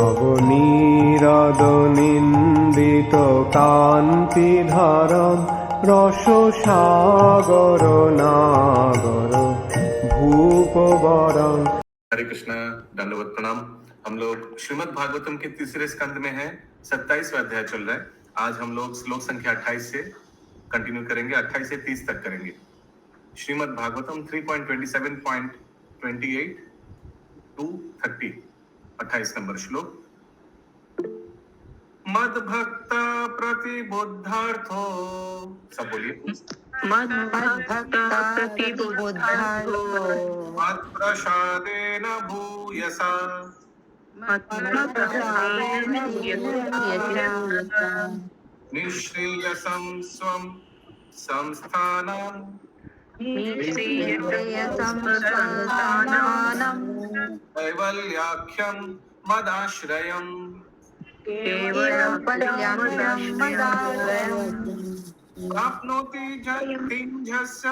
নবনীরদনিন্দিত কান্তিধারম রসসাগর নাগর भूपवरं। हरे कृष्णा, दंडवत प्रणाम। हम लोग श्रीमद् भागवतम के तीसरे स्कंद में हैं। 27वां अध्याय चल रहा है। आज हम लोग श्लोक संख्या 28 से कंटिन्यू करेंगे, 28 से 30 तक करेंगे। श्रीमद् भागवतम 3.27.28 टू 30, 28 नंबर श्लोक। मद भक्त प्रतिबुद्धार्थो, सब बोलिए। मद भक्त प्रतिबुद्धार्थो मद प्रसादेन भूयसा निःश्रेयसं स्वं संस्थानं कैवल्याख्यं मदाश्रयम् प्राप्नोति जतिञ्जस्य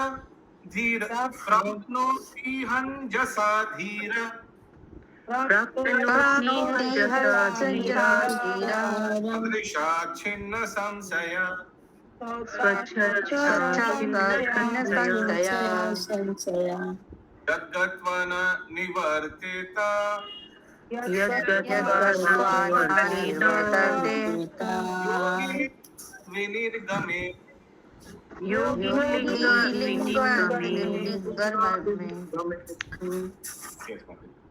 धीर प्राप्नोति हञ्जसा धीर सदृशा छिन्न संशय यद्गत्वा न निवर्तेत विनिर्गमे।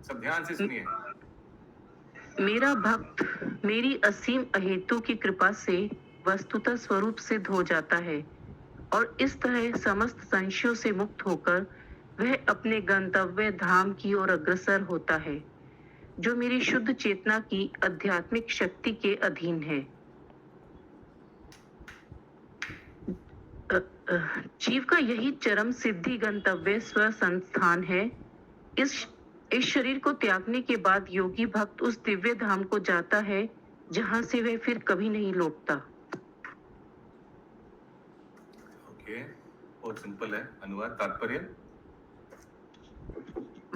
सब ध्यान से सुनिए। मेरा भक्त मेरी असीम अहेतु की कृपा से वस्तुतः स्वरूप सिद्ध हो जाता है और इस तरह समस्त संशयों से मुक्त होकर वह अपने गंतव्य धाम की ओर अग्रसर होता है, जो मेरी शुद्ध चेतना की आध्यात्मिक शक्ति के अधीन है। जीव का यही चरम सिद्धि गंतव्य स्व संस्थान है। इस शरीर को त्यागने के बाद योगी भक्त उस दिव्य धाम को जाता है जहां से वह फिर कभी नहीं लौटता। ओके, बहुत सिंपल है। अनुवाद तात्पर्य।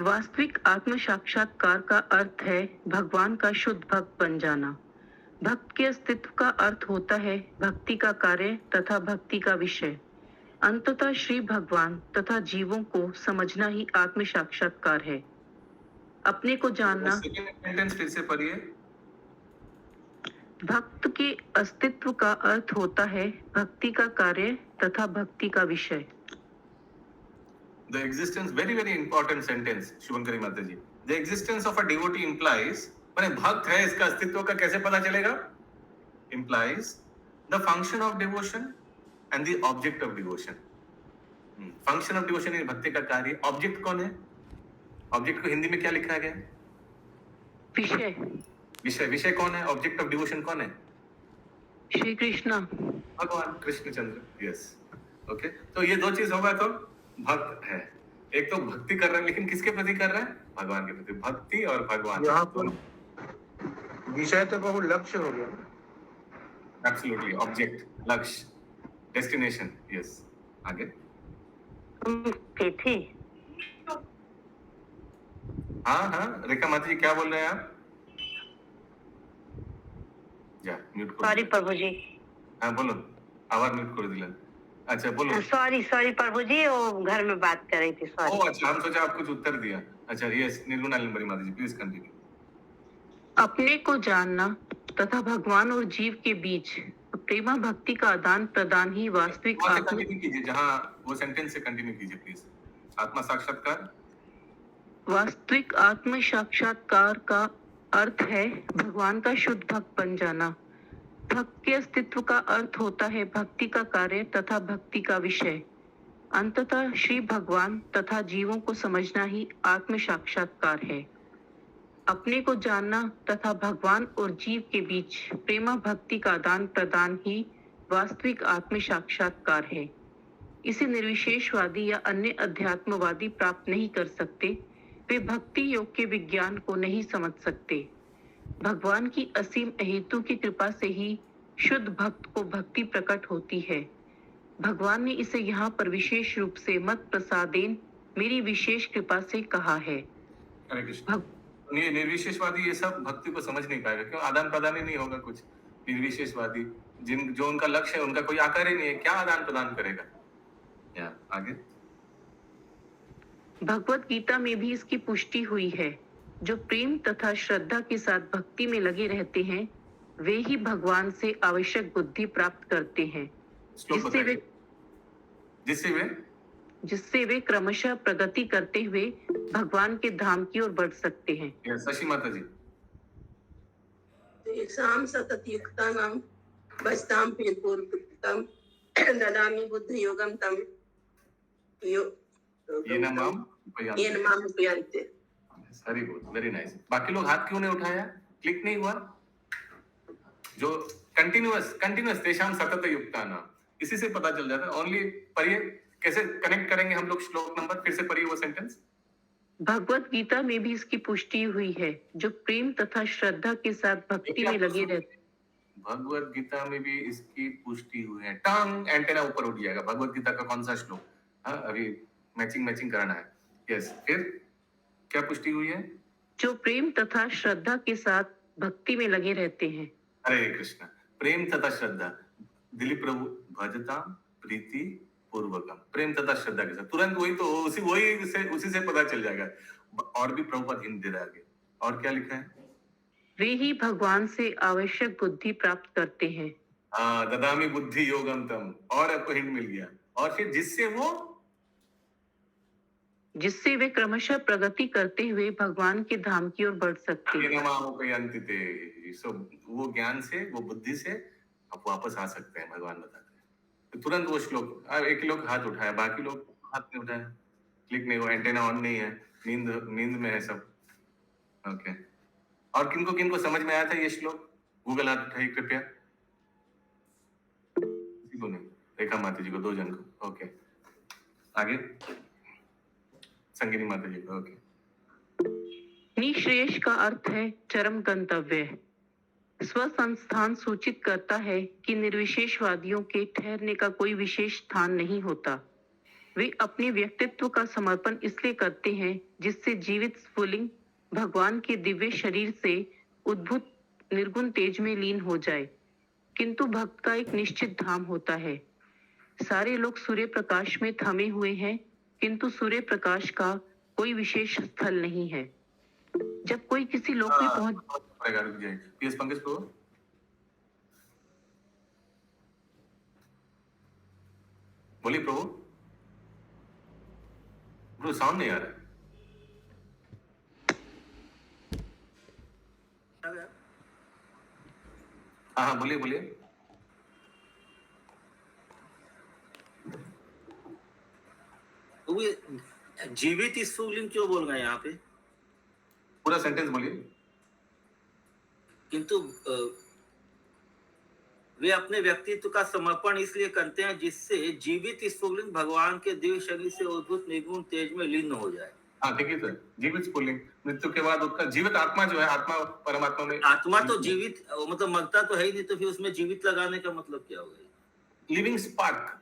वास्तविक आत्म साक्षात्कार का अर्थ है भगवान का शुद्ध भक्त बन जाना। भक्त के अस्तित्व का अर्थ होता है भक्ति का कार्य तथा भक्ति का विषय। अंततः श्री भगवान तथा जीवों को समझना ही आत्म साक्षात्कार है। अपने को जानना। फिर से पढ़िए। भक्त के अस्तित्व का अर्थ होता है भक्ति का कार्य तथा भक्ति का विषय। The existence, very very important sentence, शुभंकरी माता जी। The existence of a devotee implies, माने भक्त है इसका अस्तित्व का कैसे पता चलेगा? Implies the function of devotion and the object of devotion. Function of devotion है भक्ति का कार्य। Object कौन है? Object को हिंदी में क्या लिखा गया? विषय। विषय, विषय कौन है? Object of devotion कौन है? श्री कृष्ण, भगवान कृष्णचंद्र। Yes, okay। तो ये दो चीज होगा तो भक्त है। एक तो भक्ति कर रहा है, लेकिन किसके प्रति कर रहा है? भगवान के प्रति। भक्ति और भगवान, यहाँ पर विषय तो बहुत लक्ष्य हो गया। एब्सोल्युटली, ऑब्जेक्ट, लक्ष्य, डेस्टिनेशन। यस, आगे। तिथि। हाँ, रेखा माता जी क्या बोल रहे हैं आप? जा म्यूट करो। सॉरी प्रभु जी। हाँ बोलो, आवाज म्यूट कर दिला। अच्छा बोलो। सॉरी प्रभु जी, वो घर में बात कर रही थी। सॉरी। ओह अच्छा, हम सोचा आप कुछ उत्तर दिया। अच्छा, यस, निर्गुणा लिंबरी माता जी प्लीज कंटिन्यू। अपने को जानना तथा भगवान और जीव के बीच प्रेमा भक्ति का आदान प्रदान ही वास्तविक कंटिन्यू कीजिए, जहाँ वो सेंटेंस से कंटिन्यू कीजिए प्लीज। आत्मा साक्षात्कार। वास्तविक आत्म साक्षात्कार का अर्थ है भगवान का शुद्ध भक्त बन जाना। भक्त के अस्तित्व का अर्थ होता है भक्ति का कार्य तथा भक्ति का विषय। अंततः श्री भगवान तथा जीवों को समझना ही आत्म साक्षात्कार है। अपने को जानना तथा भगवान और जीव के बीच प्रेमा भक्ति का आदान प्रदान ही वास्तविक आत्म साक्षात्कार है। इसे निर्विशेषवादी या अन्य अध्यात्मवादी प्राप्त नहीं कर सकते। वे भक्ति योग के विज्ञान को नहीं समझ सकते। भगवान की असीम अहेतु की कृपा से ही शुद्ध भक्त को भक्ति प्रकट होती है। भगवान ने इसे यहाँ पर विशेष रूप से मत प्रसादेन मेरी विशेष कृपा से कहा है। निर्विशेषवादी ये सब भक्ति को समझ नहीं पाएगा, क्यों? आदान प्रदान ही नहीं होगा कुछ। निर्विशेषवादी जो उनका लक्ष्य है, उनका कोई आकार ही नहीं है, क्या आदान प्रदान करेगा? या आगे भगवत गीता में भी इसकी पुष्टि हुई है। जो प्रेम तथा श्रद्धा के साथ भक्ति में लगे रहते हैं, वे ही भगवान से आवश्यक बुद्धि प्राप्त करते हैं, श्लोक जिससे वे जिससे जिससे वे क्रमशः प्रगति करते हुए भगवान के धाम की ओर बढ़ सकते हैं। शशि माता जी तेषां सततयुक्तानां भजतां पूर्वकृतं ददामि बुद्धियोगं तं येन मां येन मां उपयान्ति। Very good, very nice. बाकी लोग हाथ क्यों नहीं उठाया? क्लिक नहीं हुआ? जो कंटिन्यूअस तेषां सतत युक्तानां, इसी से पता चल जाता है। ओनली पढ़िए, कैसे कनेक्ट करेंगे हम लोग श्लोक नंबर? फिर से पढ़िए वो सेंटेंस। भगवत गीता में भी इसकी पुष्टि हुई है। जो प्रेम तथा श्रद्धा के साथ भक्ति में लगे रहते, भगवत गीता में भी इसकी पुष्टि हुई है। टंग एंटेना ऊपर उठ जाएगा। भगवत गीता का कौन सा श्लोक? हाँ, अभी मैचिंग कराना है। यस, फिर क्या पुष्टि हुई है? जो प्रेम तथा श्रद्धा के साथ भक्ति में लगे रहते हैं। हरे कृष्ण। प्रेम तथा श्रद्धा, दिलीप प्रभु, भजता प्रीति पूर्वकम, प्रेम तथा श्रद्धा के साथ। तुरंत वही तो उसी से पता चल जाएगा। और भी प्रभुपाद हिंट दे रहा है आगे। और क्या लिखा है? वे ही भगवान से आवश्यक बुद्धि प्राप्त करते हैं। ददामी बुद्धि योगम तम, और आपको हिंट मिल गया। और फिर जिससे वे क्रमशः प्रगति करते हुए भगवान के धाम की ओर बढ़ सकते हैं। सो वो ज्ञान से, वो बुद्धि से आप वापस आ सकते हैं, भगवान बताते हैं। तो तुरंत वो श्लोक, एक लोग हाथ उठाया, बाकी लोग हाथ नहीं उठाया, क्लिक नहीं हुआ, एंटेना ऑन नहीं है, नींद में है सब। ओके, और किनको समझ में आया था ये श्लोक? गूगल हाथ उठाइए कृपया। किसी को नहीं? रेखा माता जी को, 2 जन को। ओके, आगे संगीनी माता जी को। ओके, निःश्रेयस का अर्थ है चरम गंतव्य। स्वसंस्थान सूचित करता है कि निर्विशेषवादियों के ठहरने का कोई विशेष स्थान नहीं होता। वे अपने व्यक्तित्व का समर्पण इसलिए करते हैं जिससे जीवित स्फुलिंग भगवान के दिव्य शरीर से उद्भूत निर्गुण तेज में लीन हो जाए। किंतु भक्त का एक निश्चित धाम होता है। सारे लोग सूर्य प्रकाश में थमे हुए हैं, किंतु सूर्य प्रकाश का कोई विशेष स्थल नहीं है। जब कोई किसी लोक में पहुंच पीएस पंकज को बोलिए प्रभु। ब्रो साउंड नहीं आ रहा है। हाँ, बोलिए। तो ये जीवित स्फुलिंग क्यों बोल रहे हैं यहाँ पे? पूरा सेंटेंस बोलिए। किंतु वे अपने व्यक्तित्व का समर्पण इसलिए करते हैं जिससे जीवित स्फुलिंग भगवान के दिव्य शरीर से उद्भूत निर्गुण तेज में लीन हो जाए। हाँ, ठीक है सर। जीवित स्फुलिंग, मृत्यु के बाद उसका जीवित आत्मा जो है, आत्मा परमात्मा में, आत्मा तो जीवित, मतलब मरता तो है ही नहीं, तो फिर उसमें जीवित लगाने का मतलब क्या होगा? Living spark.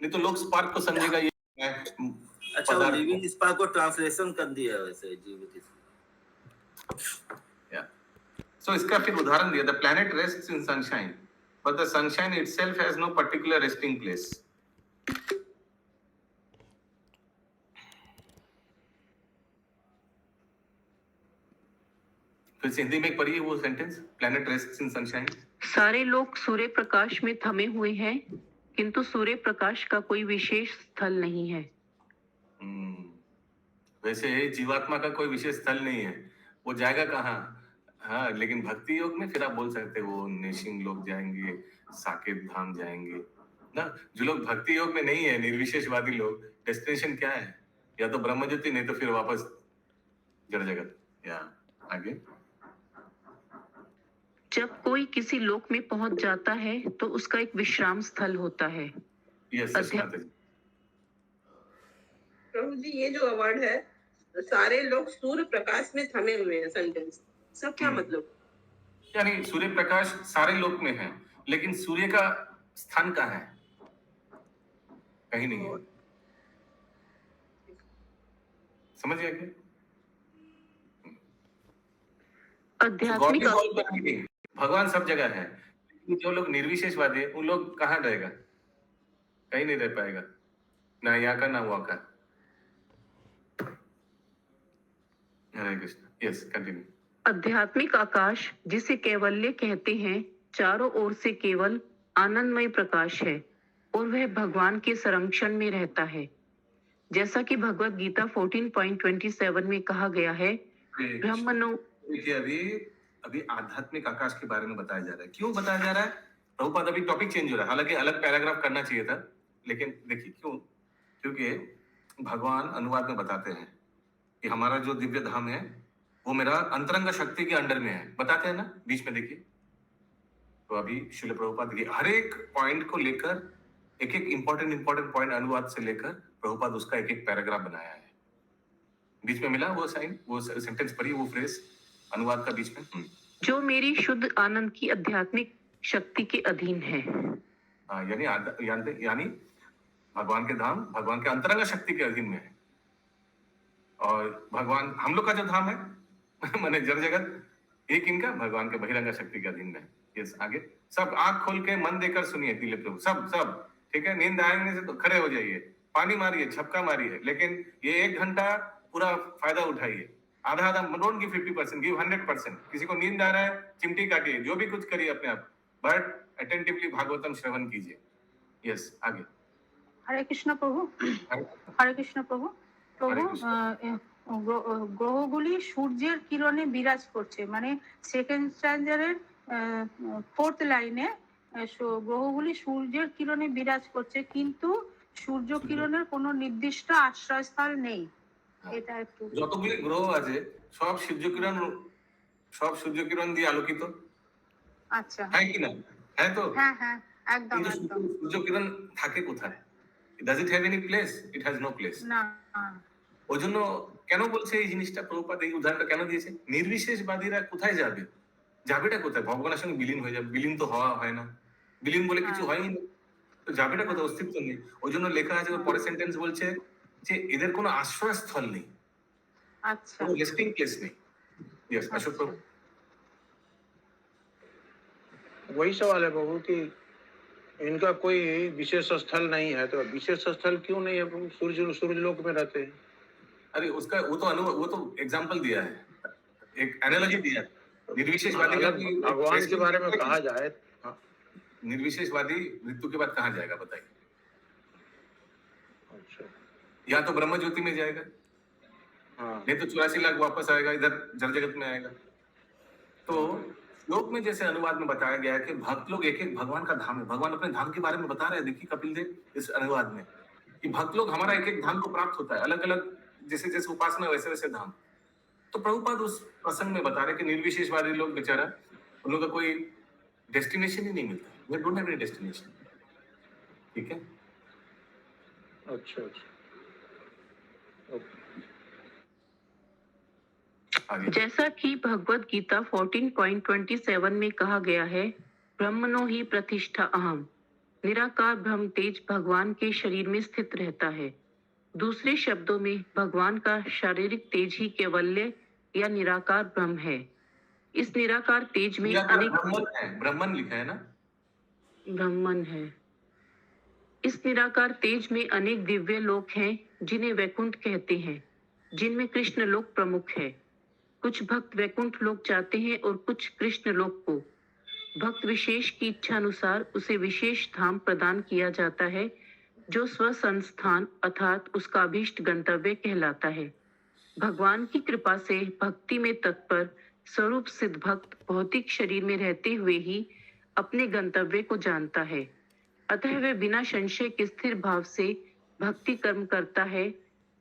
नहीं तो लोग स्पार्क को समझेगा ये अच्छा, वो लिविंग स्पार्क को ट्रांसलेशन कर दिया है वैसे जीवित। So इसका फिर उदाहरण दिया, the planet rests in sunshine, but the sunshine itself has no particular resting place. फिर हिंदी में पढ़िए वो sentence, planet rests in sunshine. सारे लोग सूर्य प्रकाश में थमे हुए हैं, किंतु सूर्य प्रकाश का कोई विशेष स्थल नहीं है। वैसे जीवात्मा का कोई विशेष स्थल नहीं है, वो जाएगा कहाँ? हाँ, लेकिन भक्ति योग में फिर आप बोल सकते हो निशिंग लोग जाएंगे, साकेत धाम जाएंगे ना। जो लोग भक्ति योग में नहीं है, निर्विशेषवादी लोग, डेस्टिनेशन क्या है? या तो ब्रह्मज्योति, नहीं तो फिर वापस जड़ जगत। या आगे, जब कोई किसी लोक में पहुंच जाता है तो उसका एक विश्राम स्थल होता है। यस प्रभु जी, ये जो अवार्ड है, सारे लोग सूर्य प्रकाश में थमे हुए हैं, सेंटेंस सब क्या मतलब? यानी सूर्य प्रकाश सारे लोक में है, लेकिन सूर्य का स्थान कहाँ है? कहीं नहीं है। समझ गया क्या? आध्यात्मिक गॉड इज ऑल परमेटिंग, भगवान सब जगह है। जो लोग निर्विशेषवादी है उन लोग कहाँ रहेगा? कहीं नहीं रह पाएगा, ना यहाँ का ना वहाँ का। हरे कृष्ण। Yes, continue. आध्यात्मिक आकाश जिसे कैवल्य कहते हैं, चारों ओर से केवल आनंदमय प्रकाश है और वह भगवान के संरक्षण में रहता है। जैसा कि भगवत गीता 14.27 में कहा गया है, ब्रह्मनो। देखिए अभी आध्यात्मिक आकाश के बारे में बताया जा रहा है। क्यों बताया जा रहा है? प्रभुपाद अभी टॉपिक चेंज हो रहा है, हालांकि अलग पैराग्राफ करना चाहिए था, लेकिन देखिए क्यों। क्योंकि भगवान अनुवाद में बताते हैं कि हमारा जो दिव्य धाम है वो मेरा अंतरंग शक्ति के अंडर में है, बताते हैं ना बीच में, देखिए। तो अभी शिल प्रभुपाद की हर एक पॉइंट को लेकर एक एक इंपॉर्टेंट पॉइंट अनुवाद से लेकर प्रभुपाद उसका एक एक पैराग्राफ बनाया है। बीच में मिला वो साइन, वो सेंटेंस पढ़ी, वो फ्रेज अनुवाद का बीच में। जो मेरी शुद्ध आनंद की आध्यात्मिक शक्ति के अधीन है। हाँ, यानी भगवान के धाम भगवान के अंतरंग शक्ति के अधीन में है। और भगवान हम लोग का जो धाम है माने जड़ जगत एक इनका भगवान के बहिरंग शक्ति के अधीन में है। यस, आगे सब आंख खोल के मन देकर सुनिए दिलीप प्रभु, सब ठीक है। नींद आएंगे से तो खड़े हो जाइए, पानी मारिए, छपका मारिए, लेकिन ये 1 घंटा पूरा फायदा उठाइए। आधा डोंट गिव 50%, गिव 100%। किसी को नींद आ रहा है चिमटी काटिए, जो भी कुछ करिए अपने आप, बट अटेंटिवली भागवतम श्रवण कीजिए। यस, आगे। हरे कृष्ण प्रभु। हरे कृष्ण प्रभु। প্রভু গ্রহগুলি সূর্যের কিরণে বিরাজ করছে, মানে সেকেন্ড স্ট্যান্ডার্ডের 4th লাইনে গ্রহগুলি সূর্যের কিরণে বিরাজ করছে, কিন্তু সূর্য কিরণের কোনো নির্দিষ্ট আশ্রয়স্থল নেই। এটা একটু যতগুলি গ্রহ আছে সব সূর্য কিরণ দিয়ে আলোকিত। আচ্ছা, হ্যাঁ কি না? হ্যাঁ তো? হ্যাঁ হ্যাঁ, একদম কিন্তু একদম। সূর্য কিরণ থাকে কোথায়? Does it have any place? It has no place. না, ওই জন্য কেন বলছে এই জিনিসটা প্রভুপাদ, এই উদাহরণটা কেন দিয়েছে? নির্বিশেষবাদীরা কোথায় যাবে? যাবেটা কোথায়? ভগবানের সঙ্গে বিলীন হয়ে যাবে। বিলীন তো হওয়া হয় না, বিলীন বলে কিছু হয়ই না, তো যাবেটা কোথায়? অস্তিত্ব নেই। ওই জন্য লেখা আছে, ওর পরের সেন্টেন্স বলছে যে এদের কোনো আশ্রয়স্থল নেই, আচ্ছা কোনো রেস্টিং প্লেস নেই। यस, अशोक प्रभु। वही सवाल है प्रभु कि इनका कोई विशेष स्थल नहीं है, तो विशेष स्थल क्यों नहीं है? सूर्य लोक में रहते हैं। अरे उसका वो तो एग्जांपल दिया है, एक एनालॉजी दिया है। निर्विशेषवादी का भगवान के बारे में कहा जाए, निर्विशेषवादी मृत्यु के बाद कहाँ जाएगा बताइए? अच्छा, या तो ब्रह्म ज्योति में जाएगा, हाँ, नहीं तो 84 लाख वापस आएगा, इधर जड़ जगत में आएगा। तो श्लोक में जैसे अनुवाद में बताया गया है कि भक्त लोग एक एक भगवान का धाम है। भगवान अपने धाम के बारे में बता रहे हैं। देखिए कपिल देव इस अनुवाद में कि भक्त लोग हमारा एक एक धाम को प्राप्त होता है, अलग अलग जैसे जैसे उपासना वैसे वैसे धाम। तो प्रभुपाद उस प्रसंग में बता रहे कि निर्विशेषवादी लोग बेचारा, उन लोगों का कोई डेस्टिनेशन ही नहीं मिलता, वे डोंट हैव एनी डेस्टिनेशन। ठीक है, अच्छा अच्छा, आगे। जैसा कि भगवत गीता 14.27 में कहा गया है, ब्रह्मणो ही प्रतिष्ठा अहम। निराकार ब्रह्म तेज भगवान के शरीर में स्थित रहता है। दूसरे शब्दों में भगवान का शारीरिक तेज ही कैवल्य या निराकार ब्रह्म है। इस निराकार तेज में अनेक ब्रह्मन लिखा है ना, ब्रह्मन है। इस निराकार तेज में अनेक दिव्य लोक हैं जिन्हें वैकुंठ कहते हैं, जिनमें कृष्ण लोक प्रमुख है। कुछ भक्त वैकुंठ लोक चाहते हैं और कुछ कृष्ण लोक को। भक्त विशेष की इच्छा अनुसार उसे विशेष धाम प्रदान किया जाता है, जो स्वसंस्थान अर्थात उसका अभीष्ट गंतव्य कहलाता है। भगवान की कृपा से भक्ति में तत्पर स्वरूप सिद्ध भक्त भौतिक शरीर में रहते हुए ही अपने गंतव्य को जानता है। अतः वह बिना संशय के स्थिर भाव से भक्ति कर्म करता है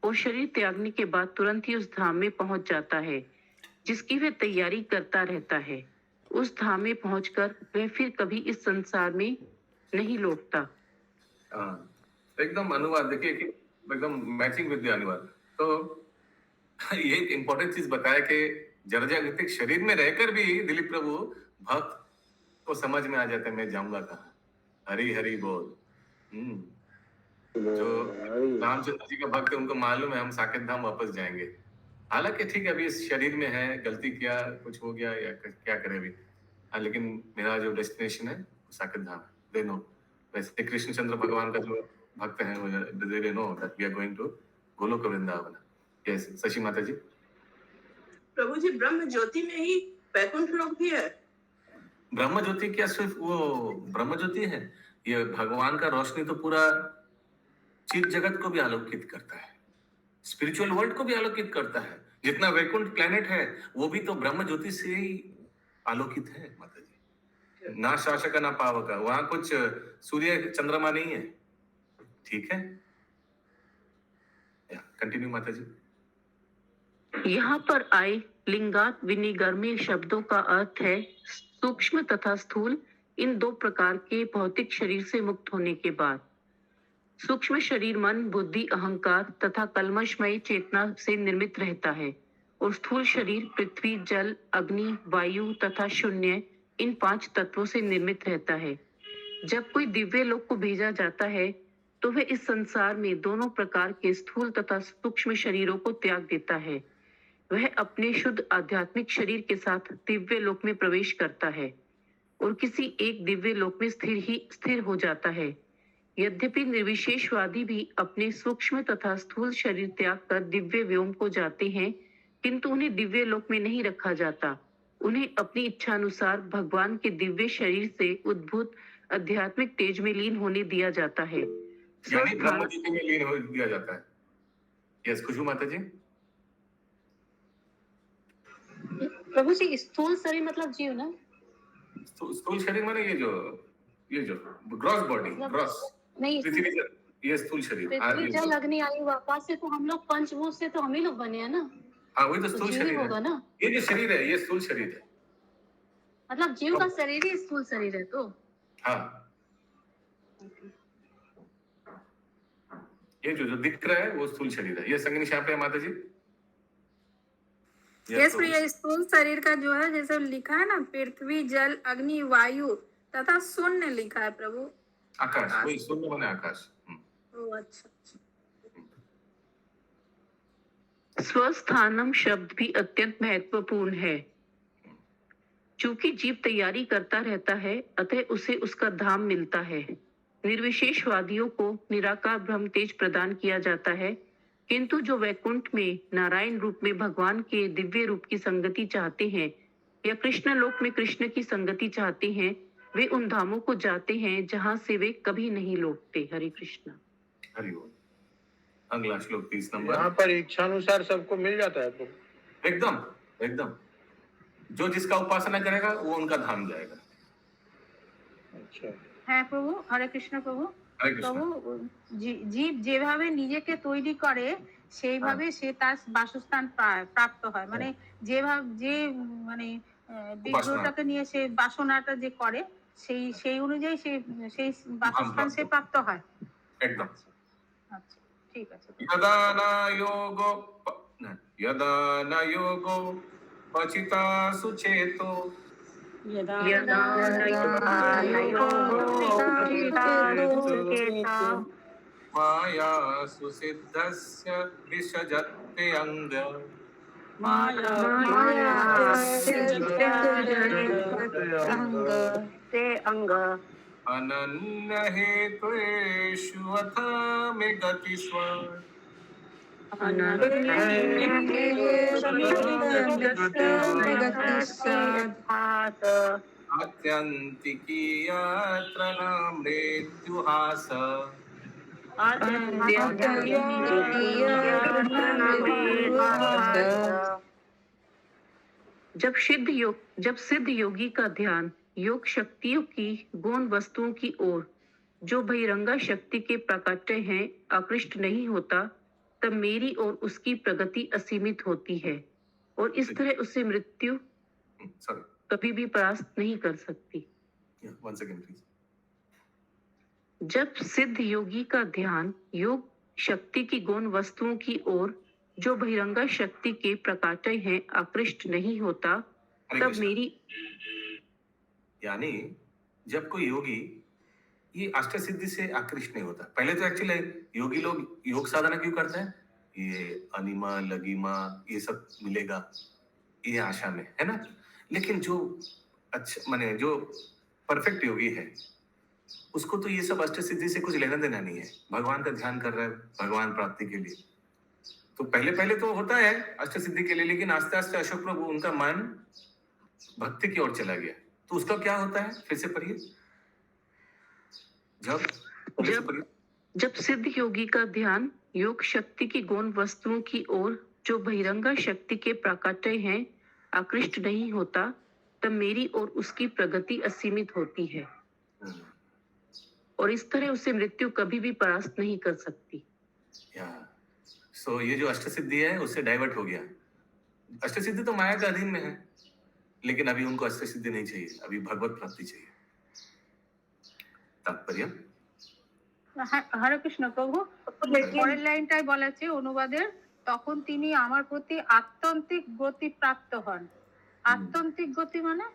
और शरीर त्यागने के बाद तुरंत ही उस धाम में पहुंच जाता है, जिसकी वह तैयारी करता रहता है। उस धाम में पहुंचकर वह फिर कभी इस संसार में नहीं लौटता। एकदम अनुवाद देखिए कि एकदम मैचिंग विद द अनुवाद। तो ये एक इम्पोर्टेंट चीज बताया कि जड़ जागतिक शरीर में रहकर भी दिलीप प्रभु भक्त को समझ में आ जाता है मैं जाऊंगा कहाँ। हरि हरि बोल। जो रामचंद्र जी का भक्त है उनको मालूम है हम साकेत धाम वापस जाएंगे, हालांकि ठीक है, अभी इस शरीर में है, गलती किया, कुछ हो गया या क्या करे अभी। लेकिन मेरा जो डेस्टिनेशन है वो साकेत धाम है, दे नो। वैसे कृष्णचंद्र भगवान का जो भक्त है वो they know that we are going to Goloka Vrindavan. Yes Shashi माता जी। प्रभु जी, ब्रह्म ज्योति में ही वैकुंठ लोक भी है? ब्रह्म ज्योति क्या सिर्फ वो ब्रह्म ज्योति है, ये भगवान का रोशनी तो पूरा चित जगत को भी आलोकित करता है, स्पिरिचुअल वर्ल्ड को भी आलोकित करता है। जितना वैकुंठ प्लेनेट है वो भी तो ब्रह्म ज्योति से ही आलोकित है माता जी। ना शासक ना पावक, वहां कुछ सूर्य चंद्रमा नहीं है। ठीक है, कंटिन्यू माता जी। यहाँ पर आए लिंगात विनिगर्मी शब्दों का अर्थ है सूक्ष्म तथा स्थूल, इन दो प्रकार के भौतिक शरीर से मुक्त होने के बाद। सूक्ष्म शरीर मन, बुद्धि, अहंकार तथा कल्मशमय चेतना से निर्मित रहता है और स्थूल शरीर पृथ्वी, जल, अग्नि, वायु तथा शून्य, इन 5 तत्वों से निर्मित रहता है। जब कोई दिव्य लोक को भेजा जाता है तो वह इस संसार में दोनों प्रकार के स्थूल तथा सूक्ष्म शरीरों को त्याग देता है। वह अपने शुद्ध आध्यात्मिक शरीर के साथ दिव्य लोक में प्रवेश करता है और किसी एक दिव्य लोक में स्थिर हो जाता है। यद्यपि निर्विशेषवादी भी अपने सूक्ष्म तथा स्थूल शरीर त्याग कर दिव्य व्योम को जाते हैं, किंतु उन्हें दिव्य लोक में नहीं रखा जाता। उन्हें अपनी इच्छा अनुसार भगवान के दिव्य शरीर से उद्भूत आध्यात्मिक तेज में लीन होने दिया जाता है। यानी ब्रह्म ज्योति में लीन हो दिया जाता है। यस खुशबू माता जी। प्रभु जी, स्थूल शरीर मतलब जीव ना? स्थूल शरीर माने ये जो ग्रॉस बॉडी, ग्रॉस नहीं, ये स्थूल शरीर। पृथ्वी, जल, अग्नि, आयु, आकाश से तो हम लोग पंचभूत से तो हम ही लोग बने हैं ना। हाँ वही तो स्थूल शरीर होगा ना। ये जो शरीर है ये स्थूल शरीर है, मतलब जीव का शरीर ही स्थूल शरीर है तो। हाँ ये जो दिख रहा है वो स्थूल शरीर है। ये संगनी शाप है माता जी। यस प्रिय, स्थूल शरीर का जो है जैसे लिखा है ना, पृथ्वी, जल, अग्नि, वायु तथा शून्य लिखा है प्रभु। आकाश, वही शून्य माने आकाश। ओ अच्छा। स्वस्थानम शब्द भी अत्यंत महत्वपूर्ण है। चूंकि जीव तैयारी करता रहता है, अतः उसे उसका धाम मिलता है। निर्विशेषवादियों को निराकार ब्रह्म तेज प्रदान किया जाता है, किंतु जो वैकुंठ में नारायण रूप में भगवान के दिव्य रूप की संगति चाहते हैं या कृष्ण लोक में कृष्ण की संगति चाहते हैं, वे उन धामों को जाते हैं जहां से वे कभी नहीं लौटते। हरे कृष्ण। हरि बोल। अगला श्लोक 30 नंबर। यहाँ पर इच्छानुसार सबको मिल जाता है प्रभु। एकदम एकदम, जो जिसका उपासना करेगा वो उनका धाम जाएगा। अच्छा হ্যাঁ প্রভু, হরে কৃষ্ণ প্রভু। हरे कृष्ण। প্রভু, জীব যেভাবে নিজেকে তৈরি করে সেইভাবে সে তার বাসস্থান প্রাপ্ত হয়। মানে যে মানে বিগ্রহটাকে নিয়ে সে বাসনাটা যে করে সেই অনুযায়ী সেই বাসস্থান সে প্রাপ্ত হয়। एकदम। আচ্ছা ঠিক আছে। यदा न योगो पचिता सुचेतो माया सुसिद्धस्य विसजते अंग अनन्य हेतुषु अथ में गतिस्व आत्यंतिकी यात्रा न मृत्युहास। जब सिद्ध योगी का ध्यान योग शक्तियों की गौण वस्तुओं की ओर, जो बहिरंगा शक्ति के प्राकट्य हैं, आकृष्ट नहीं होता, तब मेरी और उसकी प्रगति असीमित होती है और इस तरह उसे मृत्यु कभी भी परास्त नहीं कर सकती। जब सिद्ध योगी का ध्यान योग शक्ति की गौण वस्तुओं की ओर, जो बहिरंगा शक्ति के प्रकाट्य हैं, आकृष्ट नहीं होता, तब मेरी यानी जब कोई योगी ये अष्ट सिद्धि से आकृष्ट नहीं होता। पहले तो एक्चुअली योगी लोग योग साधना क्यों करते हैं? ये अनिमा लगीमा ये सब मिलेगा, ये आशा में है ना। लेकिन जो अच्छा माने जो परफेक्ट योगी है उसको तो ये सब अष्ट सिद्धि से कुछ लेना देना नहीं है, भगवान का ध्यान कर रहा है भगवान प्राप्ति के लिए। तो पहले पहले तो होता है अष्ट सिद्धि के लिए, लेकिन आस्ते आस्ते अशोक प्रभु उनका मन भक्ति की ओर चला गया। तो उसका क्या होता है, फिर से पढ़िए। जब जब सिद्ध योगी का ध्यान योग शक्ति की गौण वस्तुओं की ओर जो बहिरंगा शक्ति के प्राकट्य हैं आकृष्ट नहीं होता, तब मेरी और उसकी प्रगति असीमित होती है और इस तरह उसे मृत्यु कभी भी परास्त नहीं कर सकती। सो ये जो अष्ट सिद्धि है उससे डाइवर्ट हो गया। अष्ट सिद्धि तो माया के अधीन में है, लेकिन अभी उनको अष्ट सिद्धि नहीं चाहिए, अभी भगवत प्राप्ति चाहिए। तात्पर्य হরে কৃষ্ণ প্রভু, পরের লাইনটাই বলা আছে অনুবাদের, তখন তিনি আমার প্রতি আত্যন্তিক গতি প্রাপ্ত হন। আত্যন্তিক গতি মানে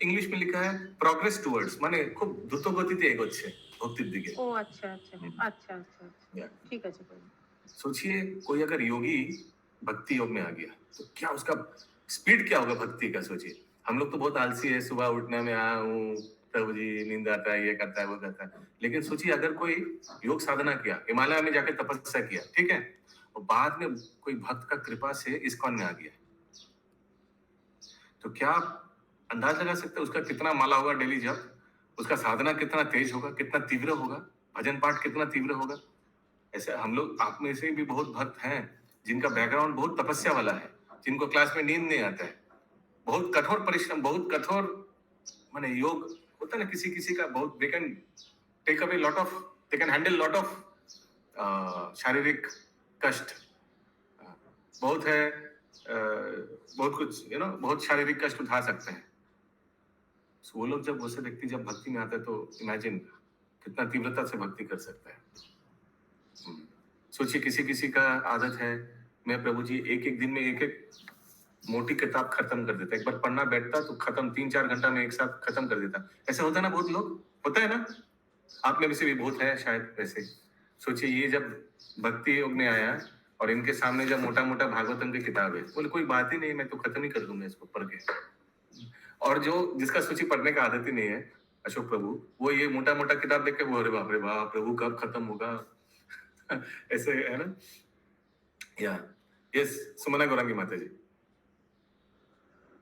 इंग्लिश में लिखा है प्रोग्रेस टुवर्ड्स, माने खूब দ্রুত গতিতে এগোচ্ছে ভক্তির দিকে। ও আচ্ছা আচ্ছা আচ্ছা আচ্ছা আচ্ছা, ঠিক আছে প্রভু। सोचिए कोई अगर योगी भक्ति योग में आ गया तो क्या उसका स्पीड क्या होगा भक्ति का। सोचिए हम लोग तो बहुत आलसी है, सुबह उठने में प्रभु जी नींद आता है, ये करता है वो करता है। लेकिन सोचिए अगर कोई योग साधना किया, हिमालय में जाकर तपस्या किया, ठीक है, और बाद में कोई भक्त का कृपा से इस्कॉन में आ गया, तो क्या आप अंदाज लगा सकते हैं उसका कितना माला होगा डेली जब, उसका साधना कितना तेज होगा, कितना तीव्र होगा, भजन पाठ कितना तीव्र होगा। ऐसे हम लोग आप में से भी बहुत भक्त हैं जिनका बैकग्राउंड बहुत तपस्या वाला है, जिनको क्लास में नींद नहीं आता है, बहुत कठोर परिश्रम, बहुत कठोर माने योग होता है ना, किसी किसी का बहुत, they can take away lot of, they can handle lot of शारीरिक कष्ट, बहुत है बहुत कुछ यू नो, बहुत शारीरिक कष्ट उठा सकते हैं। So, वो लोग जब वैसे व्यक्ति जब भक्ति में आता है तो इमेजिन कितना तीव्रता से भक्ति कर सकता है। सोचिए किसी किसी का आदत है, मैं प्रभु जी एक एक दिन में एक एक मोटी किताब खत्म कर देता, एक बार पढ़ना बैठता तो खत्म, 3-4 घंटा में एक साथ खत्म कर देता। ऐसा होता है ना, बहुत लोग होता है ना, आप में से भी बहुत है शायद वैसे। सोचिए ये जब भक्ति योग में आया और इनके सामने जब मोटा मोटा भागवतम की किताब है, बोले कोई बात ही नहीं, मैं तो खत्म ही कर दूंगा इसको पढ़ के। और जो जिसका सोचिए पढ़ने का आदत ही नहीं है, अशोक प्रभु, वो ये मोटा मोटा किताब देख के वो अरे बाप रे बाप प्रभु कब खत्म होगा ऐसे है ना। या यस सुमना गौरांगी माता जी।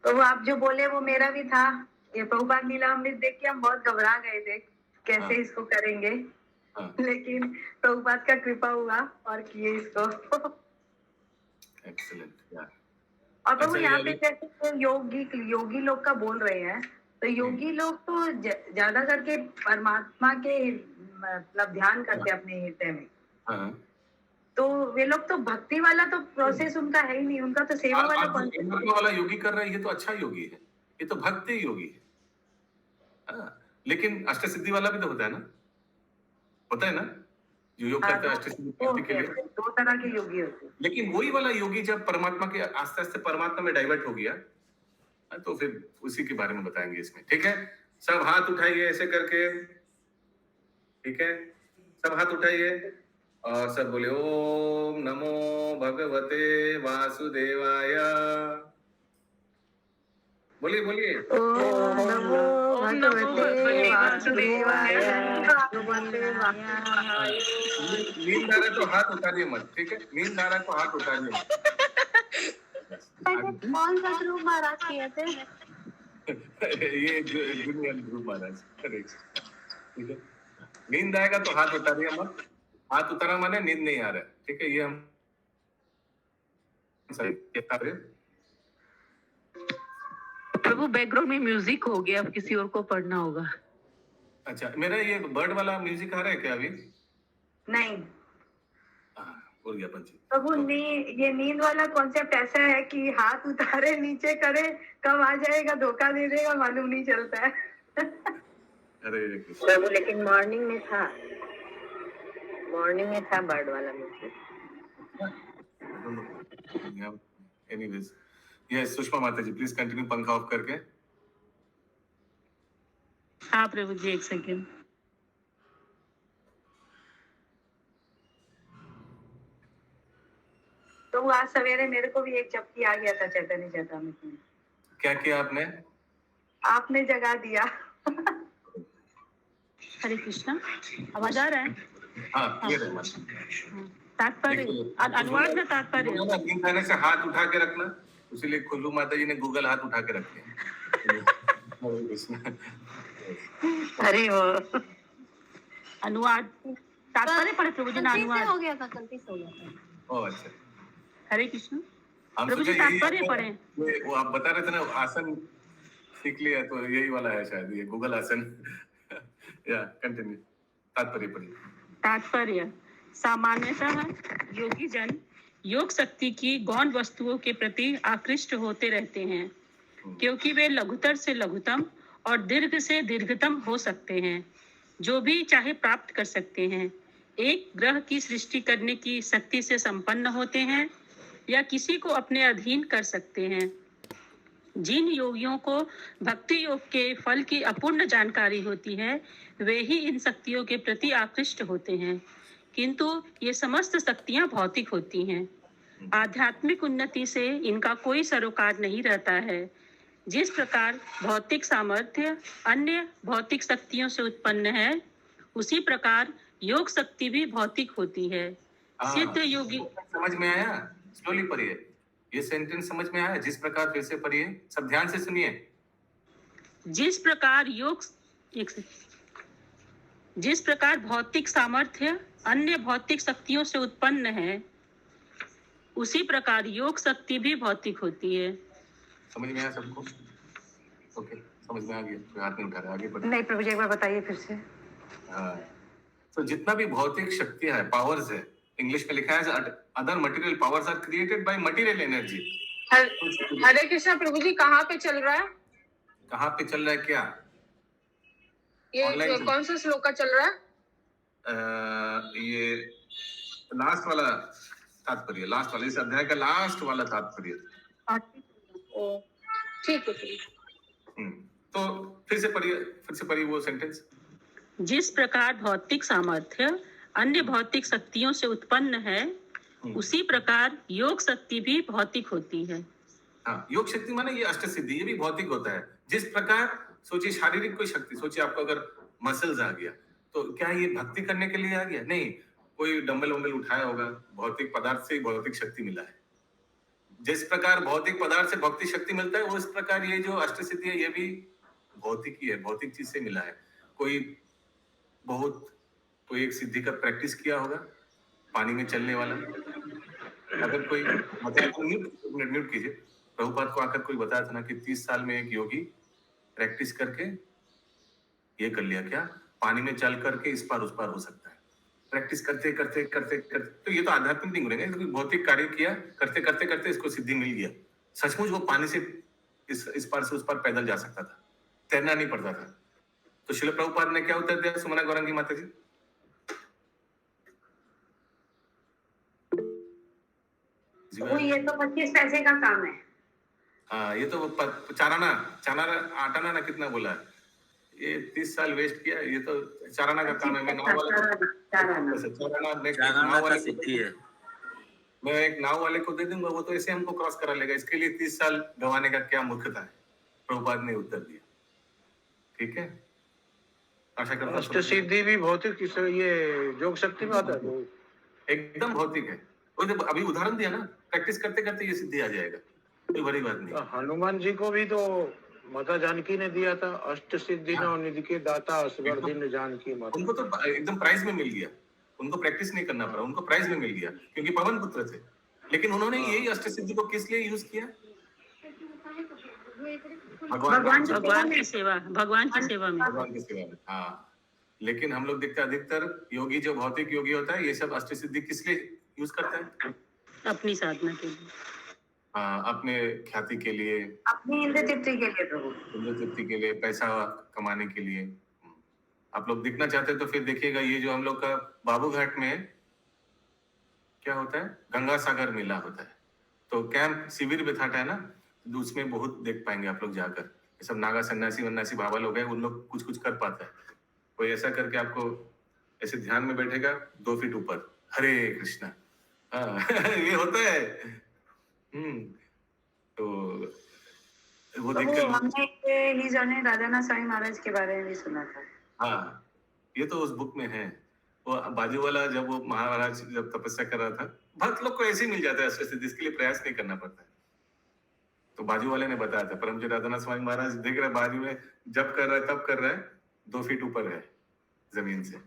तो वो आप जो बोले वो मेरा भी था, ये प्रभुपाद लीलामृत देख के हम बहुत घबरा गए थे कैसे इसको करेंगे, लेकिन प्रभुपाद का कृपा हुआ और किए इसको। एक्सीलेंट। और प्रभु यहाँ पे जैसे योगी लोग का बोल रहे हैं, तो योगी लोग तो ज्यादा करके परमात्मा के मतलब ध्यान करते अपने हृदय में, तो वे लोग तो भक्ति वाला तो प्रोसेस उनका है ही नहीं, उनका तो सेवा वाला कॉन्सेप्ट वाला योगी कर रहा है, ये तो अच्छा योगी है, ये तो भक्ति योगी है। लेकिन अष्ट सिद्धि वाला भी तो होता है ना, जो योग करता है अष्ट सिद्धि प्राप्ति के लिए, 2 तरह के योगी होते हैं। लेकिन वही वाला योगी जब परमात्मा के आस्ते आस्ते परमात्मा में डाइवर्ट हो गया, तो फिर उसी के बारे में बताएंगे इसमें। ठीक है, सब हाथ उठाइए ऐसे करके, ठीक है, सब हाथ उठाइए और सब बोले ओम नमो भगवते वासुदेवाय। बोलिए बोलिए ओम नमो भगवते वासुदेवाय। नींद आ रहा है तो हाथ उठाइए मत, ठीक है, नींद आ रहा है तो हाथ उठाइए मत। कौन सा ध्रुव महाराज किए थे? ये जूनियर ध्रुव महाराज, ठीक है। नींद आएगा तो हाथ उठाइए मत, हाथ उतारा माने नींद नहीं आ रहा है, ठीक है, ये हम सही। प्रभु बैकग्राउंड में म्यूजिक हो गया, अब किसी और को पढ़ना होगा। अच्छा, मेरा ये बर्ड वाला म्यूजिक आ रहा है क्या अभी? नहीं बोल गया पंची। प्रभु ये नींद वाला कॉन्सेप्ट ऐसा है कि हाथ उतारे नीचे करे, कब आ जाएगा धोखा दे देगा मालूम नहीं चलता है। अरे प्रभु लेकिन मॉर्निंग में था बर्ड वाला म्यूजिक। एनीवेज, यस सुषमा माता जी प्लीज कंटिन्यू पंखा ऑफ करके। हाँ प्रभु जी, एक सेकेंड। आज सवेरे मेरे को भी एक चपकी आ गया था चैतन्य चैतामृत में। क्या किया आपने? आपने जगा दिया। हरे कृष्णा। आवाज आ रहा है? हाँ, क्लियर है मैम। तात्पर्य अनुवाद में तात्पर्य नींद आने से हाथ उठा के रखना, इसीलिए खुल्लू माता जी ने गूगल हाथ उठा के रखे हैं। अरे वो अनुवाद तात्पर्य पढ़े प्रभु जी ने अनुवाद हो गया था, गलती से हो गया था। ओह अच्छा। हरे कृष्ण। हम प्रभु जी सोचे यही तात्पर्य आपने- पढ़े। वो आप बता रहे थे ना आसन सीख लिया, तो यही वाला है शायद, ये गूगल आसन। या कंटिन्यू, तात्पर्य पढ़िए। तात्पर्य सामान्यतः योगी जन योग शक्ति की गौण वस्तुओं के प्रति आकृष्ट होते रहते हैं, क्योंकि वे लघुतर से लघुतम और दीर्घ से दीर्घतम हो सकते हैं, जो भी चाहे प्राप्त कर सकते हैं। एक ग्रह की सृष्टि करने की शक्ति से संपन्न होते हैं या किसी को अपने अधीन कर सकते हैं। जिन योगियों को भक्ति योग के फल की अपूर्ण जानकारी होती है, वे ही इन शक्तियों के प्रति आकृष्ट होते हैं, किंतु ये समस्त शक्तियां भौतिक होती हैं। आध्यात्मिक उन्नति से इनका कोई सरोकार नहीं रहता है। जिस प्रकार भौतिक सामर्थ्य अन्य भौतिक शक्तियों से उत्पन्न है, उसी प्रकार योग शक्ति भी भौतिक होती है। सिद्ध योगी समझ में आया? स्लोली पढ़िए, ये सेंटेंस समझ में आया? जिस प्रकार फिर से पढ़िए, सब ध्यान से सुनिए। जिस प्रकार जिस प्रकार भौतिक सामर्थ्य अन्य भौतिक शक्तियों से उत्पन्न है, उसी प्रकार योग शक्ति भी भौतिक होती है। समझ में आया सबको? ओके, समझ में आ गया, कोई हाथ नहीं उठा रहा, आगे बढ़िए। नहीं प्रभु जी, एक बार बताइए फिर से। हाँ, तो जितना भी भौतिक शक्तियां है, पावर्स है, इंग्लिश में लिखा है other material powers are created by material energy. Hare Krishna प्रभु जी, कहाँ पे चल रहा है? कहाँ पे चल रहा है क्या? ये Online कौन सा श्लोक का चल रहा है? ये लास्ट वाला तात्पर्य, लास्ट वाला, इस अध्याय का लास्ट वाला तात्पर्य। ओ, ठीक है, ठीक है। तो फिर से पढ़िए वो सेंटेंस। जिस प्रकार भौतिक सामर्थ्य अन्य भौतिक शक्तियों से उत्पन्न है, उसी प्रकार योग शक्ति भी भौतिक होती है। हाँ, योग शक्ति माने ये अष्ट सिद्धि, ये भी भौतिक होता है। जिस प्रकार सोचिए शारीरिक कोई शक्ति, सोचिए आपको अगर मसल्स आ गया, तो क्या ये भक्ति करने के लिए आ गया? नहीं, कोई डंबल वंबल उठाया होगा, भौतिक पदार्थ से भौतिक शक्ति मिला है। जिस प्रकार भौतिक पदार्थ से भौतिक शक्ति मिलता है, उस प्रकार ये जो अष्ट सिद्धि है, ये भी भौतिक ही है, भौतिक चीज से मिला है। कोई एक सिद्धि का प्रैक्टिस किया होगा, पानी में चलने वाला। अगर कोई म्यूट कीजिए, प्रभुपाद को आकर कोई बताया था ना कि 30 साल में एक योगी प्रैक्टिस करके ये कर लिया, क्या पानी में चल करके इस पार उस पार हो सकता है। प्रैक्टिस करते करते करते करते, तो ये तो आध्यात्मिक नहीं बोलेंगे, तो भौतिक कार्य किया, करते करते करते इसको सिद्धि मिल गया। सचमुच वो पानी से इस पार से उस पार पैदल जा सकता था, तैरना नहीं पड़ता था। तो श्रील प्रभुपाद ने क्या उत्तर दिया सुमना गौरंगी माता जी? वो ये तो 25 पैसे का काम है। हाँ, ये तो चाराना आटाना ना कितना बोला है, ये 30 साल वेस्ट किया, ये तो चाराना का काम है। मैं नाव वाले मैं एक नाव वाले को दे दूंगा, वो तो ऐसे हमको क्रॉस करा लेगा, इसके लिए 30 साल गंवाने का क्या मूर्खता है? प्रभुपाद ने उत्तर दिया। ठीक है, आशा करता हूं अष्ट सिद्धि भी भौतिक, ये योग शक्ति में आता है, एकदम भौतिक है। वो तो अभी उदाहरण दिया ना, प्रैक्टिस करते करते ये सिद्धि आ जाएगा, कोई बड़ी बात नहीं। हनुमान जी को भी तो माता जानकी ने दिया था, अष्ट सिद्धि नौ निधि के दाता असवर्धिन जानकी माता। उनको तो एकदम प्राइज में मिल गया, उनको प्रैक्टिस नहीं करना पड़ा, उनको प्राइज में मिल गया, क्योंकि पवन पुत्र थे। लेकिन उन्होंने यही अष्ट सिद्धि को किस लिए यूज किया? भगवान की सेवा में। हाँ, लेकिन हम लोग देखते अधिकतर योगी, जो भौतिक योगी होता है, ये सब अष्ट सिद्धि किस लिए यूज करता है? अपनी साधना के लिए। हाँ, अपने ख्याति के लिए, अपनी इंद्र तृप्ति के लिए प्रभु, इंद्र तृप्ति के लिए, पैसा कमाने के लिए। आप लोग दिखना चाहते हैं तो फिर देखिएगा, ये जो हम लोग का बाबू घाट में क्या होता है, गंगा सागर मेला होता है, तो कैंप शिविर बिठाता है ना, तो उसमें बहुत देख पाएंगे आप लोग जाकर। ये सब नागा सन्यासी वन्यासी बाबा लोग हैं, उन लोग कुछ कुछ कर पाता है। कोई ऐसा करके आपको ऐसे ध्यान में बैठेगा 2 फीट ऊपर, हरे कृष्णा, हाँ ये होता है। तो वो तो देख वो के हमने ही जाने राधानाथ स्वामी महाराज के बारे में भी सुना था। हाँ, ये तो उस बुक में है। वो बाजू वाला जब वो महाराज जब तपस्या कर रहा था, भक्त लोग को ऐसे ही मिल जाता है अस्वस्थ, इसके लिए प्रयास नहीं करना पड़ता है। तो बाजू वाले ने बताया था, परम पूज्य राधानाथ स्वामी महाराज देख रहे बाजू में जब कर रहा है तब कर रहा है, 2 फीट ऊपर है जमीन से।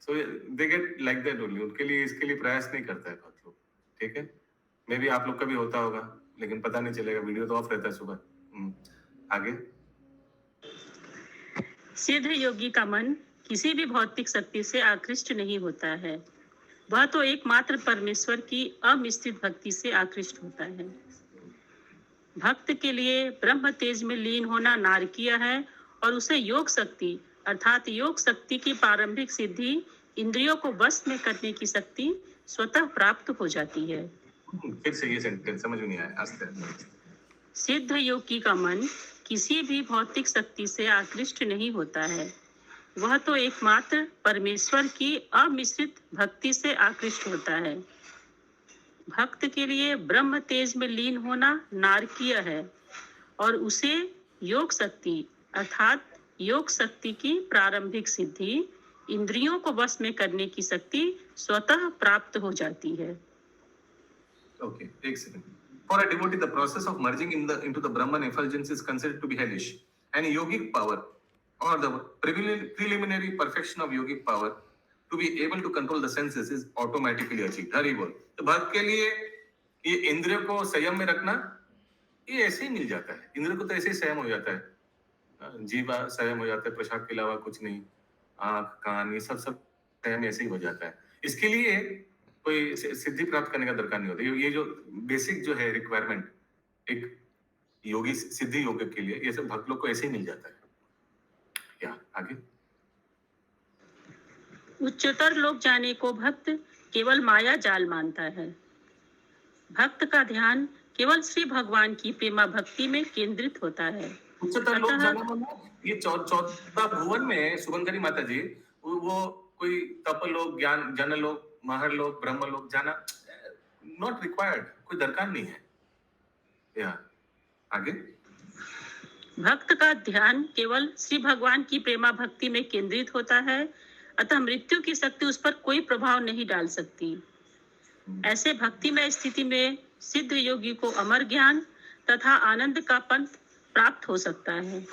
So they get like that only, उनके लिए इसके लिए प्रयास नहीं करता है भक्त लोग। ठीक है, मे भी आप लोग का भी होता होगा, लेकिन पता नहीं चलेगा, वीडियो तो ऑफ रहता है सुबह। आगे। सिद्ध योगी का मन किसी भी भौतिक शक्ति से आकृष्ट नहीं होता है, वह तो एकमात्र परमेश्वर की अमिश्रित भक्ति से आकृष्ट होता है। भक्त के लिए ब्रह्म तेज में लीन होना नारकीय है और उसे योग शक्ति अर्थात योग शक्ति की प्रारंभिक सिद्धि, इंद्रियों को वश में करने की शक्ति स्वतः प्राप्त हो जाती है। फिर से ये सेंटेंस समझ में नहीं आया। सिद्ध योगी का मन किसी भी भौतिक शक्ति से आकृष्ट नहीं होता है, वह तो एकमात्र परमेश्वर की अमिश्रित भक्ति से आकृष्ट होता है। भक्त के लिए ब्रह्म तेज में लीन होना नारकीय है और उसे योग शक्ति अर्थात योग शक्ति की प्रारंभिक सिद्धि, इंद्रियों को वश में करने की शक्ति स्वतः प्राप्त हो जाती है। Okay, एक second. For a devotee, the process of merging into the Brahman effulgence is considered to be hellish, and yogic power, or the preliminary perfection of yogic power, to be able to control the senses, is automatically achieved. Hari बोल। तो भक्त के लिए ये इंद्रियों को संयम में रखना, ये ऐसे ही मिल जाता है। इंद्रियों को तो ऐसे ही संयम हो जाता है, जीवा संयम हो जाता है, प्रसाद के अलावा कुछ नहीं, आंख कान ये सब संयम ऐसे ही हो जाता है। इसके लिए कोई सिद्धि प्राप्त करने का दरकार नहीं होता। ये जो बेसिक जो है रिक्वायरमेंट एक योगी सिद्धि योग के लिए, ये सब भक्त लोग को ऐसे ही मिल जाता है। क्या आगे? उच्चतर लोक जाने को भक्त केवल माया जाल मानता है। भक्त का ध्यान केवल श्री भगवान की प्रेमा भक्ति में केंद्रित होता है। उच्चतर लोक जाना मतलब ये 14 भुवन में शुभंकरी माता जी वो कोई तप लोक, ज्ञान जन लोक, महर लोक, ब्रह्म लोक जाना नॉट रिक्वायर्ड, कोई दरकार नहीं है। या आगे? भक्त का ध्यान केवल श्री भगवान की प्रेमा भक्ति में केंद्रित होता है, अतः मृत्यु की शक्ति उस पर कोई प्रभाव नहीं डाल सकती। ऐसे भक्ति में स्थिति में सिद्ध योगी को अमर ज्ञान तथा आनंद का पंथ प्राप्त हो सकता है।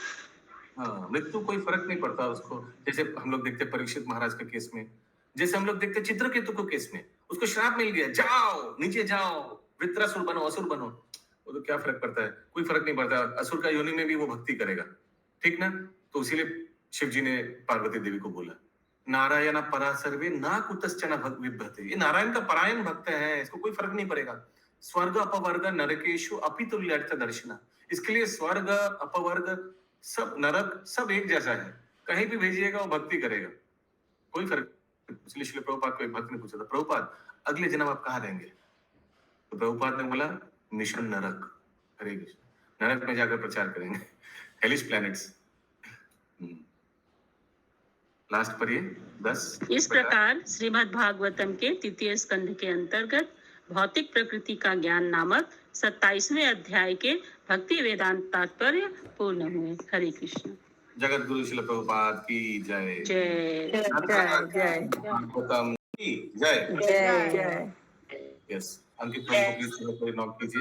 हाँ, मृत्यु कोई फर्क नहीं पड़ता उसको। जैसे हम लोग देखते परीक्षित महाराज के केस में, जैसे हम लोग देखते चित्रकेतु के केस में, उसको श्राप मिल गया, जाओ नीचे जाओ, वृत्रासुर बनो, असुर बनो। वो तो क्या फर्क पड़ता है? कोई फर्क नहीं पड़ता। असुर का योनि में भी वो भक्ति करेगा, ठीक ना? तो इसीलिए शिव जी ने पार्वती देवी को बोला, नारायण परा सर्वे ना कुतश्चन विभ्रते। ये नारायण का परायण भक्त है, इसको कोई फर्क नहीं पड़ेगा। स्वर्ग अपवर्ग नरकेशु अपितुल्यर्थ दर्शना। इसके लिए स्वर्ग अपवर्ग सब नरक सब एक जैसा है, कहीं भी भेजिएगा वो भक्ति करेगा, कोई फर्क। इसलिए श्रील प्रभुपाद को एक भक्त ने पूछा था, प्रभुपाद अगले जन्म आप कहाँ रहेंगे? तो प्रभुपाद ने बोला मिशन नरक। हरे कृष्ण, नरक में जाकर प्रचार करेंगे, हेलिश प्लैनेट्स। लास्ट पर ये 10 इस प्रकार श्रीमद् भागवतम के 3 स्कंध के अंतर्गत भौतिक प्रकृति का ज्ञान नामक 27वें अध्याय के भक्ति वेदांत तात्पर्य पूर्ण हुए। हरे कृष्ण। जगत गुरु श्रील प्रभुपाद की जय। जय जय भागवतम की जय। जय। यस, अंकित प्रभु को प्लीज नॉक कीजिए।